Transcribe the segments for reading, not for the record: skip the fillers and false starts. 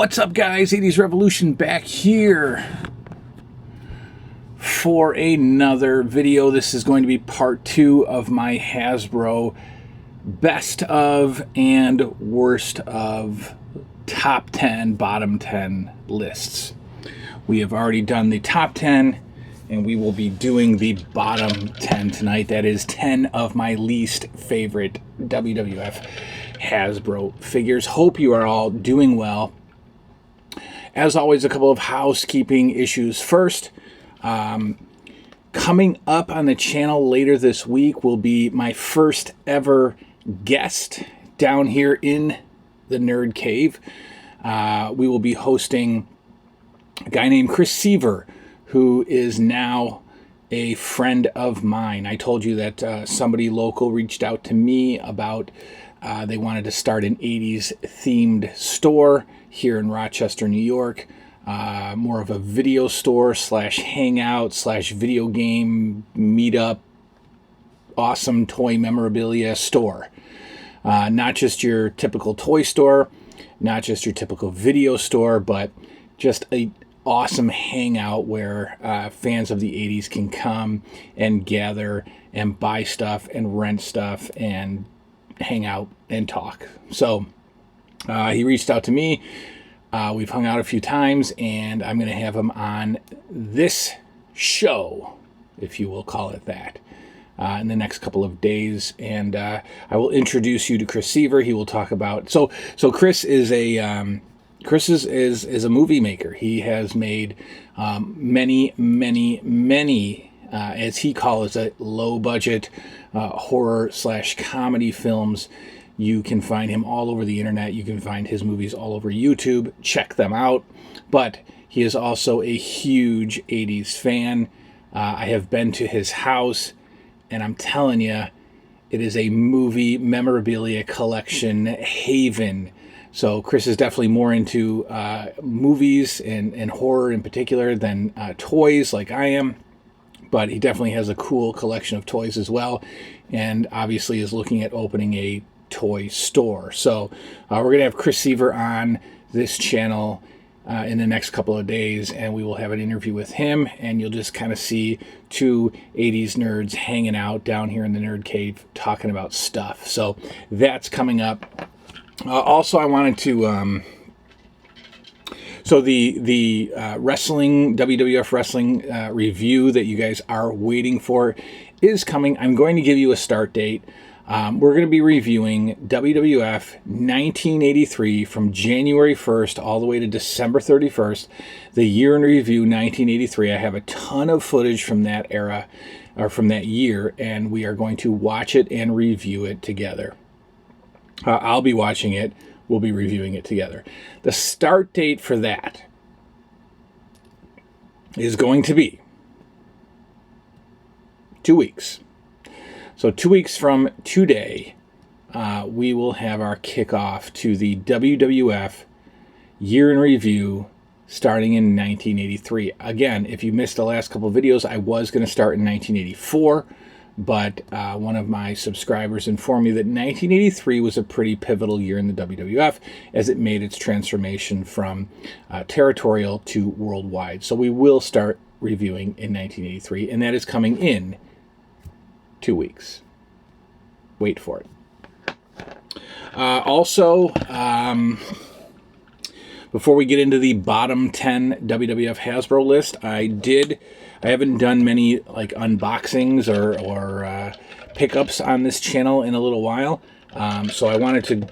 What's up, guys? 80s Revolution back here for another video. This is going to be part 2 of my Hasbro best of and worst of top 10, bottom 10 lists. We have already done the top 10, and we will be doing the bottom 10 tonight. That is 10 of my least favorite WWF Hasbro figures. Hope you are all doing well. As always, a couple of housekeeping issues first. Coming up on the channel later this week will be my first ever guest down here in the Nerd Cave. We will be hosting a guy named Chris Seaver, who is now a friend of mine. I told you that somebody local reached out to me about they wanted to start an 80s themed store here in Rochester, New York. More of a video store slash hangout slash video game meetup, awesome toy memorabilia store. Not just your typical toy store, not just your typical video store, but just a awesome hangout where fans of the 80s can come and gather and buy stuff and rent stuff and hang out and talk. So he reached out to me. We've hung out a few times, and I'm going to have him on this show, if you will call it that, in the next couple of days. And I will introduce you to Chris Seaver. He will talk about so Chris is a movie maker. He has made many as he calls it, low budget horror slash comedy films. You can find him all over the internet. You can find his movies all over YouTube. Check them out. But he is also a huge 80s fan. I have been to his house, and I'm telling you, it is a movie memorabilia collection haven. So Chris is definitely more into movies and horror in particular than toys like I am. But he definitely has a cool collection of toys as well, and obviously is looking at opening a toy store. So we're going to have Chris Seaver on this channel in the next couple of days, and we will have an interview with him, and you'll just kind of see two 80s nerds hanging out down here in the Nerd Cave talking about stuff. So that's coming up. Also, I wanted to... So the wrestling, WWF wrestling review that you guys are waiting for is coming. I'm going to give you a start date. We're going to be reviewing WWF 1983 from January 1st all the way to December 31st, the year in review 1983. I have a ton of footage from that era, or from that year, and we are going to watch it and review it together. I'll be watching it. We'll be reviewing it together. The start date for that is going to be 2 weeks. So 2 weeks from today, we will have our kickoff to the WWF Year in Review starting in 1983. Again, if you missed the last couple of videos, I was going to start in 1984, but one of my subscribers informed me that 1983 was a pretty pivotal year in the WWF as it made its transformation from territorial to worldwide. So we will start reviewing in 1983, and that is coming in 2 weeks. Wait for it. Also, before we get into the bottom 10 WWF Hasbro list, I haven't done many like unboxings or pickups on this channel in a little while. So I wanted to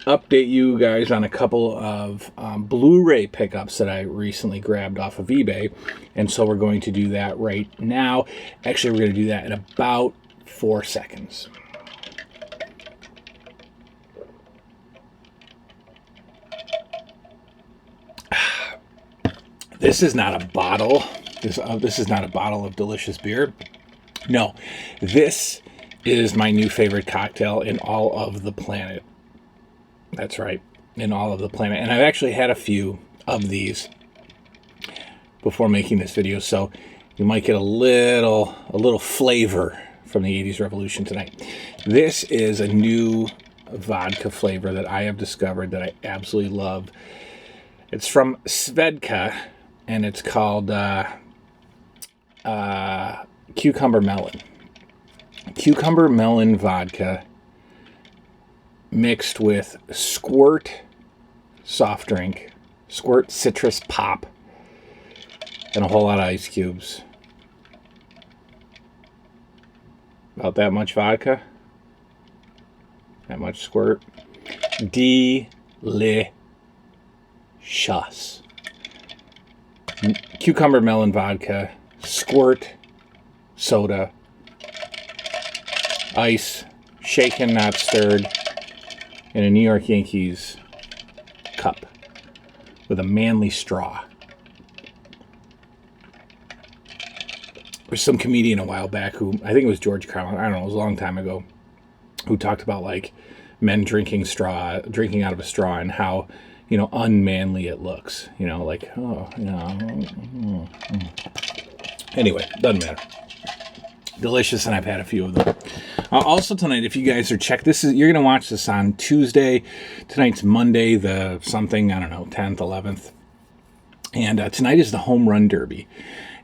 update you guys on a couple of Blu-ray pickups that I recently grabbed off of eBay. And so we're going to do that right now. Actually, we're going to do that in about 4 seconds. This is not a bottle. This is not a bottle of delicious beer. No, this is my new favorite cocktail in all of the planet. That's right, in all of the planet. And I've actually had a few of these before making this video, so you might get a little flavor from the 80s Revolution tonight. This is a new vodka flavor that I have discovered that I absolutely love. It's from Svedka, and it's called Cucumber Melon. Cucumber Melon vodka mixed with Squirt soft drink, Squirt citrus pop, and a whole lot of ice cubes. About that much vodka, that much Squirt. Delicious. Cucumber melon vodka, Squirt soda, ice, shaken, not stirred, in a New York Yankees cup with a manly straw. There's some comedian a while back who, I think it was George Carlin, I don't know, it was a long time ago, who talked about like men drinking out of a straw and how, you know, unmanly it looks. You know, like, oh, you know. Anyway, doesn't matter. Delicious, and I've had a few of them. Also tonight, if you guys are you're going to watch this on Tuesday. Tonight's Monday, the something, I don't know, 10th, 11th. And tonight is the Home Run Derby.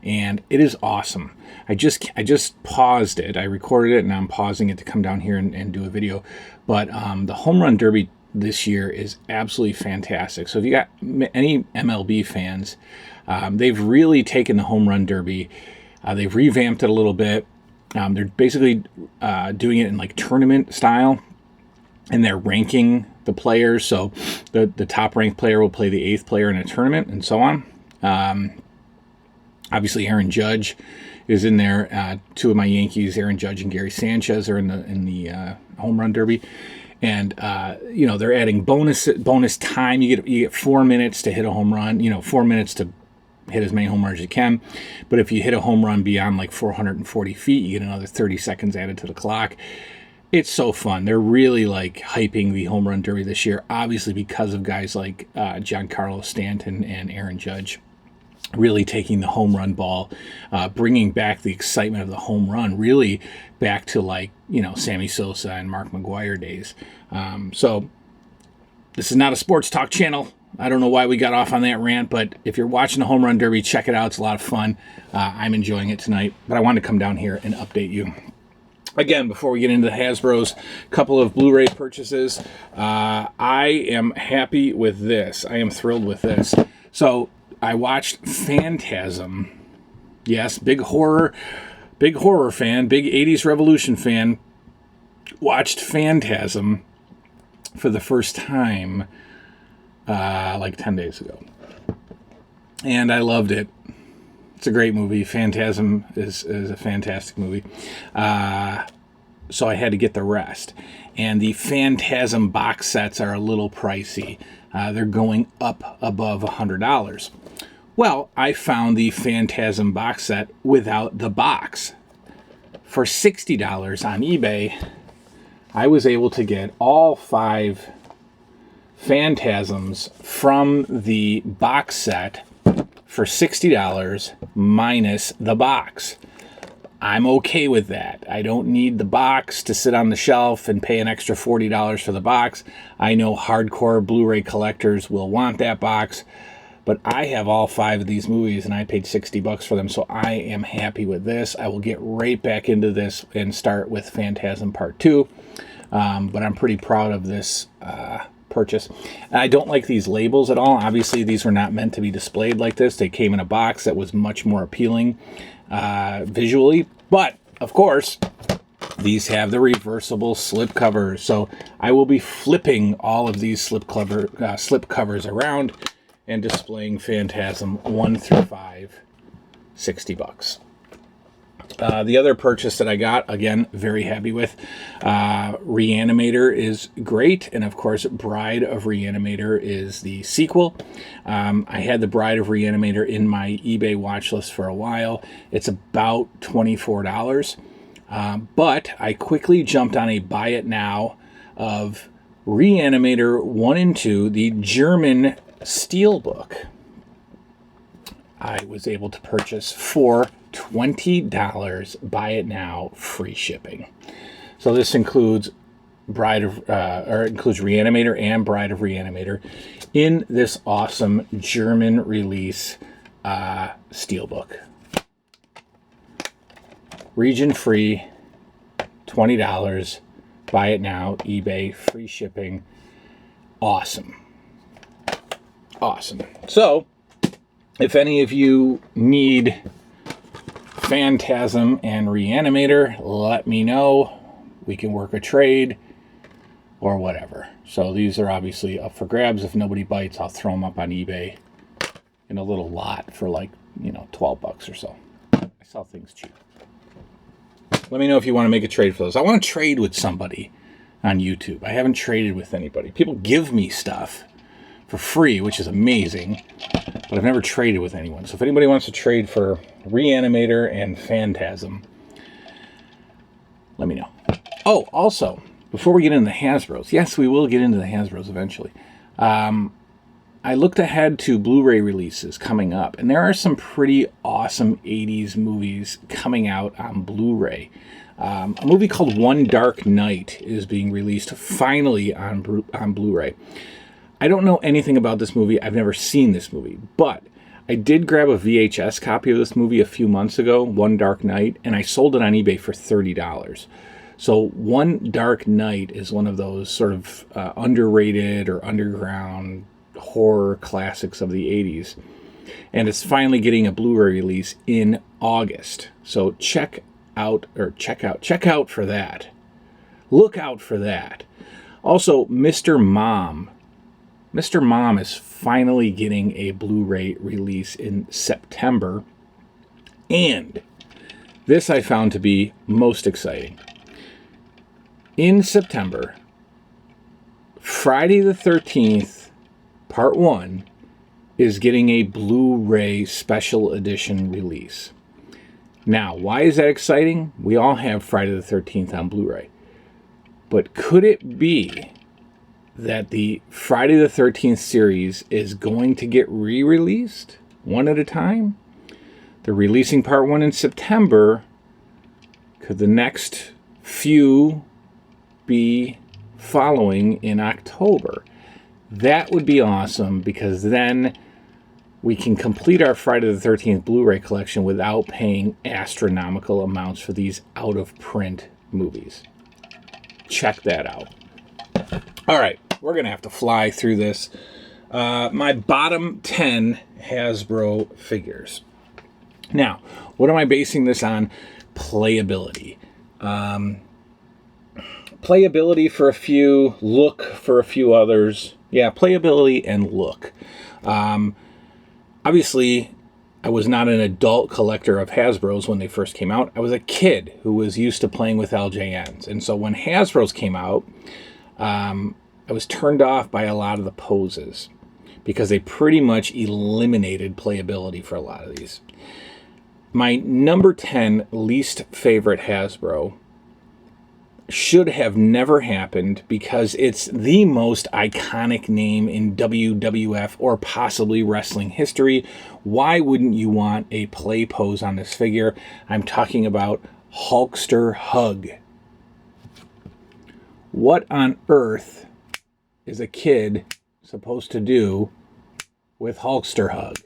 And it is awesome. I just paused it. I recorded it, and I'm pausing it to come down here and do a video. But the Home Run Derby this year is absolutely fantastic. So if you got any MLB fans, they've really taken the Home Run Derby. They've revamped it a little bit. They're basically doing it in like tournament style, and they're ranking the players. So the top ranked player will play the 8th player in a tournament, and so on. Obviously, Aaron Judge is in there. Two of my Yankees, Aaron Judge and Gary Sanchez, are in the Home Run Derby. And you know, they're adding bonus time. You get 4 minutes to hit a home run. You know, 4 minutes to hit as many home runs as you can. But if you hit a home run beyond like 440 feet, you get another 30 seconds added to the clock. It's so fun. They're really like hyping the Home Run Derby this year, obviously because of guys like Giancarlo Stanton and Aaron Judge really taking the home run ball, bringing back the excitement of the home run, really back to like, you know, Sammy Sosa and Mark McGwire days. So this is not a sports talk channel. I don't know why we got off on that rant, but if you're watching the Home Run Derby, check it out. It's a lot of fun. I'm enjoying it tonight, but I wanted to come down here and update you. Again, before we get into the Hasbro's couple of Blu-ray purchases, I am happy with this. I am thrilled with this. So I watched Phantasm. Yes, big horror fan, big 80s Revolution fan. Watched Phantasm for the first time like 10 days ago. And I loved it. It's a great movie. Phantasm is a fantastic movie. So I had to get the rest. And the Phantasm box sets are a little pricey. They're going up above $100. Well, I found the Phantasm box set without the box. For $60 on eBay, I was able to get all 5 Phantasms from the box set for $60 minus the box. I'm okay with that. I don't need the box to sit on the shelf and pay an extra $40 for the box. I know hardcore Blu-ray collectors will want that box, but I have all 5 of these movies and I paid $60 for them, so I am happy with this. I will get right back into this and start with Phantasm Part 2, but I'm pretty proud of this purchase. I don't like these labels at all. Obviously, these were not meant to be displayed like this. They came in a box that was much more appealing visually, but of course, these have the reversible slip covers. So I will be flipping all of these slip covers around and displaying Phantasm 1 through 5, $60. The other purchase that I got, again, very happy with. Reanimator is great, and of course, Bride of Reanimator is the sequel. I had the Bride of Reanimator in my eBay watch list for a while. It's about $24, but I quickly jumped on a buy it now of Reanimator 1 and 2, the German Steelbook. I was able to purchase for $20, buy it now, free shipping. So this includes includes Reanimator and Bride of Reanimator in this awesome German release steelbook. Region free, $20. Buy it now, eBay, free shipping. Awesome. Awesome. So, if any of you need Phantasm and Reanimator, let me know. We can work a trade or whatever. So these are obviously up for grabs. If nobody bites, I'll throw them up on eBay in a little lot for like, $12 or so. I sell things cheap. Let me know if you want to make a trade for those. I want to trade with somebody on YouTube. I haven't traded with anybody. People give me stuff for free, which is amazing, but I've never traded with anyone. So if anybody wants to trade for Reanimator and Phantasm, let me know. Oh, also, before we get into the Hasbros, yes, we will get into the Hasbros eventually. I looked ahead to Blu-ray releases coming up, and there are some pretty awesome 80s movies coming out on Blu-ray. A movie called One Dark Night is being released finally on Blu-ray. I don't know anything about this movie. I've never seen this movie, but I did grab a VHS copy of this movie a few months ago, One Dark Night, and I sold it on eBay for $30. So One Dark Night is one of those sort of underrated or underground horror classics of the 80s. And it's finally getting a Blu-ray release in August. So check out for that. Look out for that. Also, Mr. Mom is finally getting a Blu-ray release in September. And this I found to be most exciting. In September, Friday the 13th, Part 1, is getting a Blu-ray special edition release. Now, why is that exciting? We all have Friday the 13th on Blu-ray. But could it be that the Friday the 13th series is going to get re-released one at a time? They're releasing Part 1 in September. Could the next few be following in October? That would be awesome, because then we can complete our Friday the 13th Blu-ray collection without paying astronomical amounts for these out-of-print movies. Check that out. All right, we're going to have to fly through this. My bottom 10 Hasbro figures. Now, what am I basing this on? Playability. Playability for a few, look for a few others. Yeah, playability and look. Obviously, I was not an adult collector of Hasbros when they first came out. I was a kid who was used to playing with LJNs. And so when Hasbros came out, I was turned off by a lot of the poses because they pretty much eliminated playability for a lot of these. My number 10 least favorite Hasbro should have never happened because it's the most iconic name in WWF or possibly wrestling history. Why wouldn't you want a play pose on this figure? I'm talking about Hulkster Hug. What on earth is a kid supposed to do with Hulkster Hug?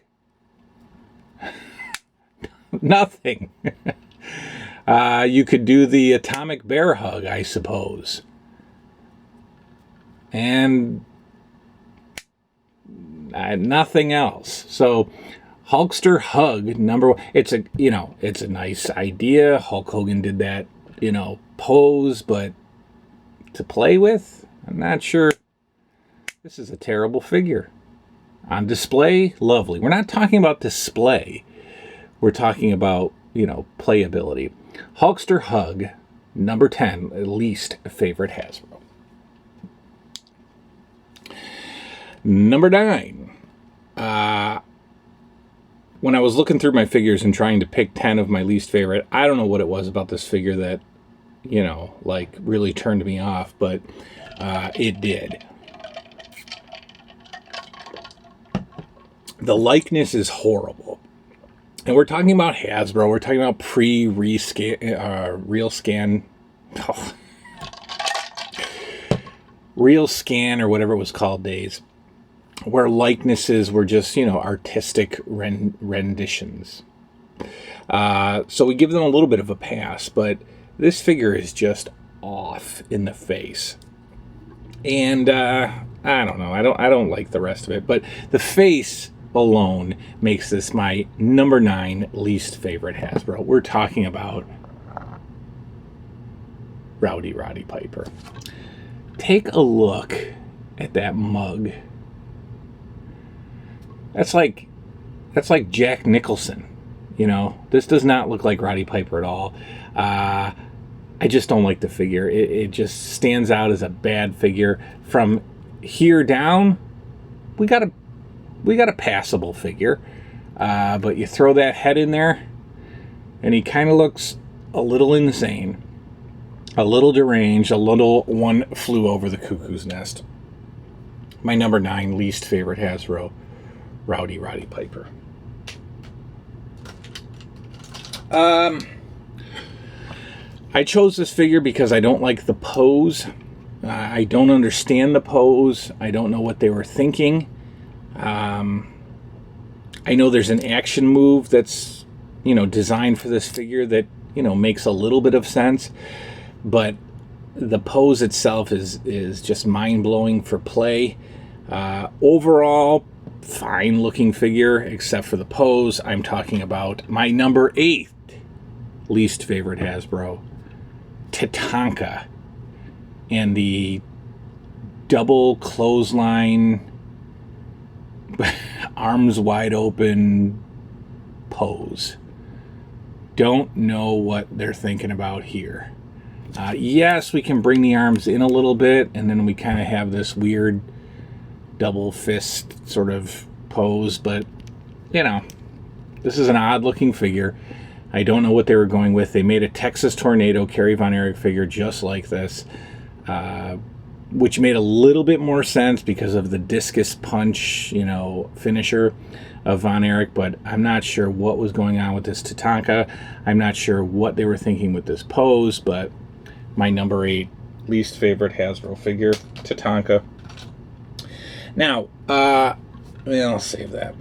Nothing. You could do the Atomic Bear Hug, I suppose. And nothing else. So Hulkster Hug, number one. It's a nice idea. Hulk Hogan did that, pose, but to play with, I'm not sure. This is a terrible figure. On display, lovely. We're not talking about display. We're talking about, playability. Hulkster Hug, number 10, least favorite Hasbro. Number 9. When I was looking through my figures and trying to pick 10 of my least favorite, I don't know what it was about this figure that, really turned me off, but it did. The likeness is horrible. And we're talking about Hasbro. We're talking about real scan, real scan or whatever it was called days. where likenesses were just, artistic renditions. So we give them a little bit of a pass, but this figure is just off in the face. And I don't know. I don't like the rest of it, but the face alone makes this my number 9 least favorite Hasbro. We're talking about Rowdy Roddy Piper. Take a look at that mug. That's like Jack Nicholson. This does not look like Roddy Piper at all. I just don't like the figure. It just stands out as a bad figure. From here down, we got a passable figure. But you throw that head in there, and he kind of looks a little insane, a little deranged, a little one flew over the cuckoo's nest. My number 9 least favorite Hasbro, Rowdy Roddy Piper. I chose this figure because I don't like the pose. I don't understand the pose. I don't know what they were thinking. I know there's an action move that's, designed for this figure that, makes a little bit of sense. But the pose itself is just mind-blowing for play. Overall, fine looking figure, except for the pose. I'm talking about my number 8 least favorite Hasbro, Tatanka, and the double clothesline, arms wide open pose. Don't know what they're thinking about here. Yes, we can bring the arms in a little bit, and then we kind of have this weird double fist sort of pose, but this is an odd looking figure. I don't know what they were going with. They made a Texas Tornado Kerry Von Erich figure just like this, which made a little bit more sense because of the discus punch, finisher of Von Erich, but I'm not sure what was going on with this Tatanka. I'm not sure what they were thinking with this pose, but my number 8 least favorite Hasbro figure, Tatanka. Now, I'll save that.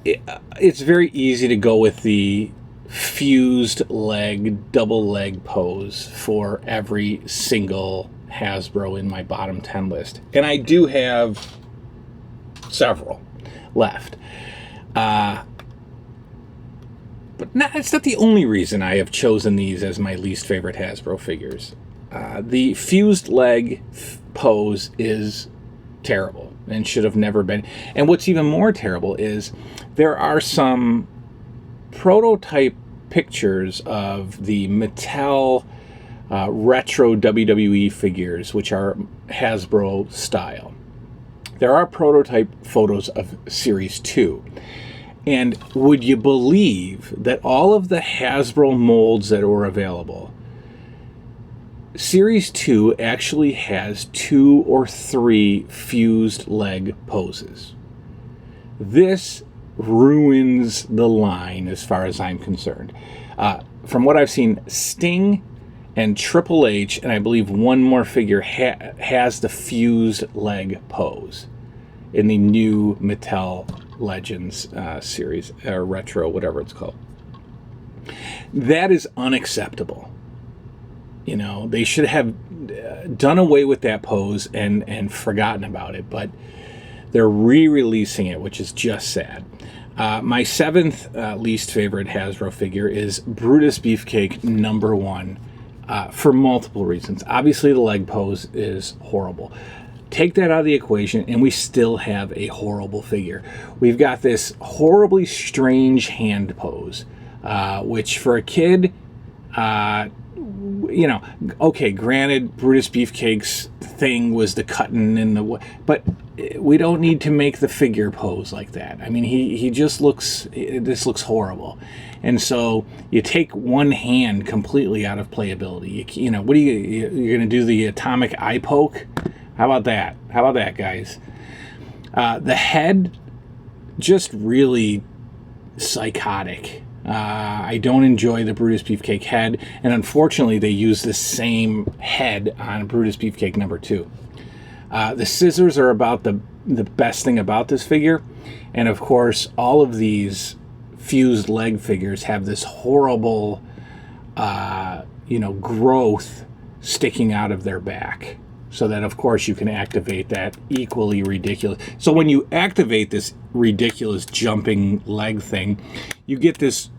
It's very easy to go with the fused leg, double leg pose for every single Hasbro in my bottom 10 list. And I do have several left. But it's not the only reason I have chosen these as my least favorite Hasbro figures. The fused leg pose is terrible and should have never been. And what's even more terrible is there are some prototype pictures of the Mattel retro WWE figures, which are Hasbro style. There are prototype photos of Series 2. And would you believe that all of the Hasbro molds that were available, Series 2 actually has 2 or 3 fused leg poses. This ruins the line as far as I'm concerned. From what I've seen, Sting and Triple H, and I believe one more figure, has the fused leg pose in the new Mattel Legends series, or retro, whatever it's called. That is unacceptable. They should have done away with that pose and forgotten about it, but they're re-releasing it, which is just sad. My 7th least favorite Hasbro figure is Brutus Beefcake number 1, for multiple reasons. Obviously, the leg pose is horrible. Take that out of the equation, and we still have a horrible figure. We've got this horribly strange hand pose, which for a kid, okay, granted, Brutus Beefcake's thing was the cutting in the... But we don't need to make the figure pose like that. I mean, he just looks... This looks horrible. And so you take one hand completely out of playability. What are you're going to do the atomic eye poke? How about that? How about that, guys? The head, just really psychotic. I don't enjoy the Brutus Beefcake head, and unfortunately they use the same head on Brutus Beefcake number 2. The scissors are about the the best thing about this figure. And of course, all of these fused leg figures have this horrible, growth sticking out of their back. So that, of course, you can activate that equally ridiculous. So when you activate this ridiculous jumping leg thing, you get this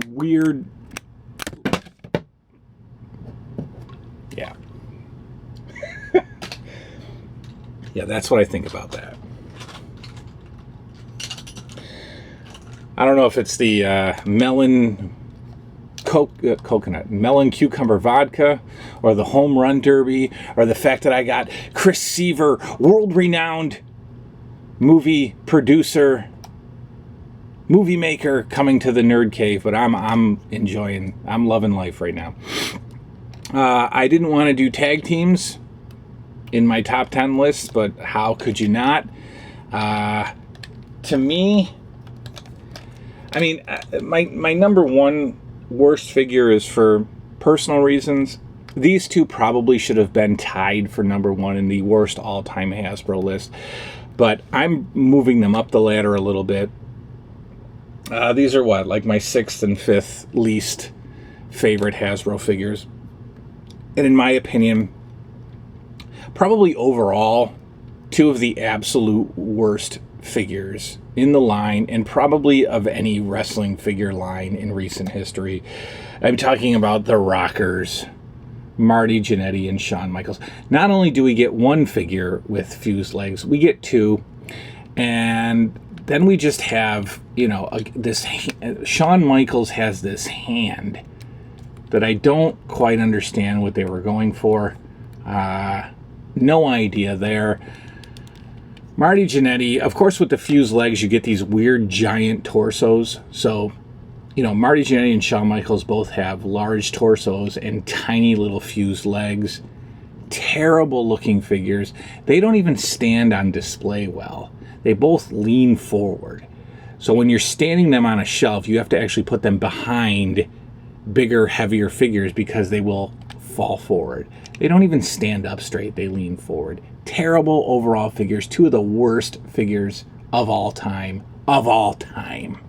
weird... Yeah. Yeah, that's what I think about that. I don't know if it's the melon cucumber vodka, or the home run derby, or the fact that I got Chris Seaver, world-renowned movie producer, movie maker, coming to the Nerd Cave. But I'm loving life right now. I didn't want to do tag teams in my top 10 list, but how could you not? To me, I mean, my number one worst figure is for personal reasons. These two probably should have been tied for number one in the worst all-time Hasbro list, but I'm moving them up the ladder a little bit. These are like my 6th and 5th least favorite Hasbro figures. And in my opinion, probably overall, two of the absolute worst figures in the line, and probably of any wrestling figure line in recent history. I'm talking about the Rockers, Marty Jannetty and Shawn Michaels. Not only do we get one figure with fused legs, we get two, and then we just have, this. Shawn Michaels has this hand that I don't quite understand what they were going for. No idea there. Marty Jannetty, of course, with the fused legs, you get these weird giant torsos. So, Marty Jannetty and Shawn Michaels both have large torsos and tiny little fused legs. Terrible looking figures. They don't even stand on display well. They both lean forward. So when you're standing them on a shelf, you have to actually put them behind bigger, heavier figures because they will fall forward. They don't even stand up straight. They lean forward. Terrible overall figures. Two of the worst figures of all time. Of all time.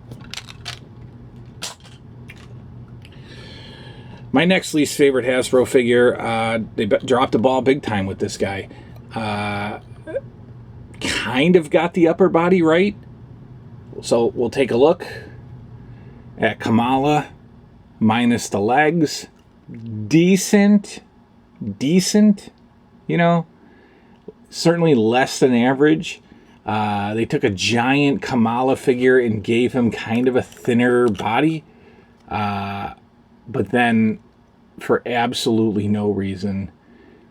My next least favorite Hasbro figure, they dropped the ball big time with this guy. Kind of got the upper body right. So we'll take a look at Kamala minus the legs. Decent, certainly less than average. They took a giant Kamala figure and gave him kind of a thinner body. But then, for absolutely no reason,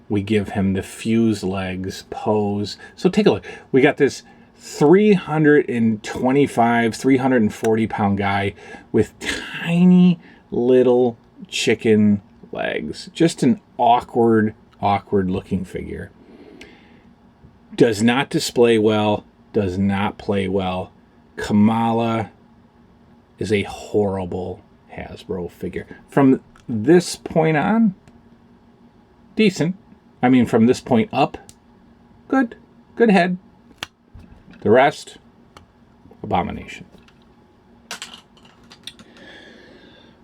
we give him the fused legs pose. So take a look. We got this 325, 340 pound guy with tiny little chicken legs. Just an awkward looking figure. Does not display well, does not play well. Kamala is a horrible Hasbro figure. From this point on, decent. I mean, from this point up, good head. The rest, abomination.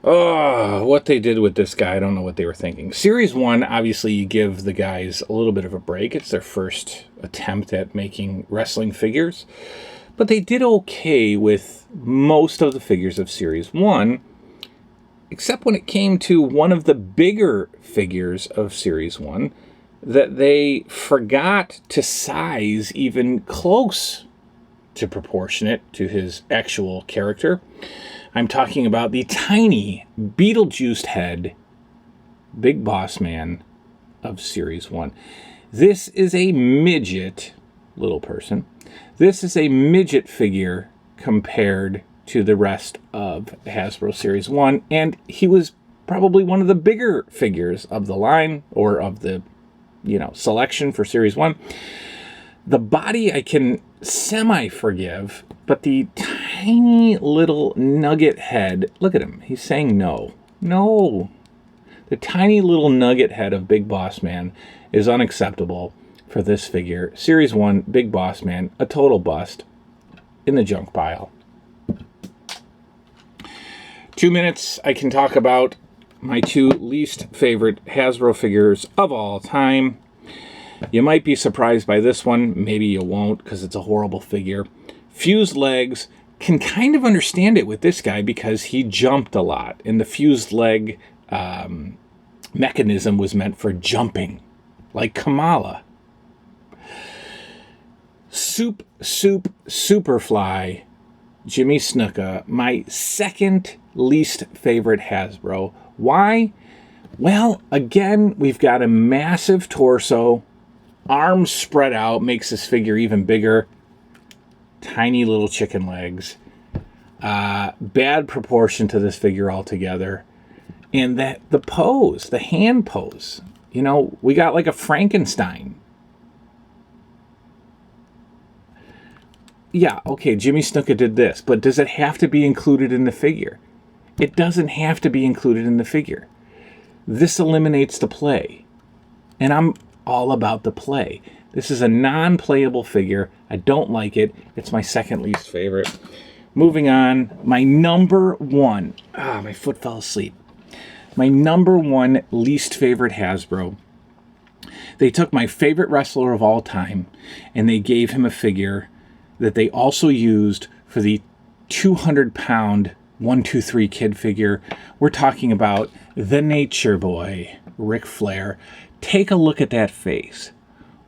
Oh, what they did with this guy, I don't know what they were thinking. Series 1, obviously, you give the guys a little bit of a break. It's their first attempt at making wrestling figures. But they did okay with most of the figures of Series 1, except when it came to one of the bigger figures of Series 1, that they forgot to size even close to proportionate to his actual character. I'm talking about the tiny Beetlejuiced head Big Boss Man of Series 1. This is a midget, little person. This is a midget figure compared to the rest of Hasbro Series 1, and he was probably one of the bigger figures of the line, or of the, selection for Series 1. The body I can semi-forgive, but the tiny little nugget head, look at him, he's saying no. No. The tiny little nugget head of Big Boss Man is unacceptable. for this figure. Series 1, Big Boss Man, a total bust, in the junk pile. 2 minutes, I can talk about my 2 least favorite Hasbro figures of all time. You might be surprised by this one. Maybe you won't, because it's a horrible figure. Fused legs, can kind of understand it with this guy because he jumped a lot. And the fused leg mechanism was meant for jumping, like Kamala. Superfly, Jimmy Snuka, my second least favorite Hasbro. Why? Well, again, we've got a massive torso, arms spread out, makes this figure even bigger, tiny little chicken legs, bad proportion to this figure altogether, and that the pose, the hand pose, you know, we got like a Frankenstein. Yeah, okay, Jimmy Snuka did this, but does it have to be included in the figure? It doesn't have to be included in the figure. This eliminates the play, and I'm all about the play. This is a non-playable figure. I don't like it. It's my second least favorite. Moving on, my number one. My foot fell asleep. My number one least favorite Hasbro. They took my favorite wrestler of all time, and they gave him a figure that they also used for the 200-pound 1-2-3 Kid figure. We're talking about the Nature Boy, Ric Flair. Take a look at that face.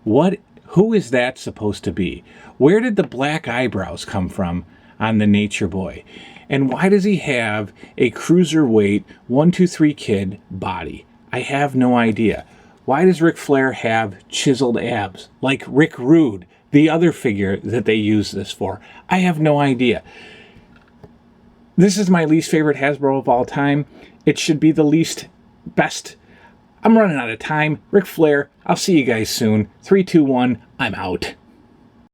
Who is that supposed to be? Where did the black eyebrows come from on the Nature Boy? And why does he have a cruiserweight 1-2-3 Kid body? I have no idea. Why does Ric Flair have chiseled abs like Rick Rude, the other figure that they use this for? I have no idea. This is my least favorite Hasbro of all time. It should be the least best. I'm running out of time. Ric Flair, I'll see you guys soon. 3, 2, 1, I'm out.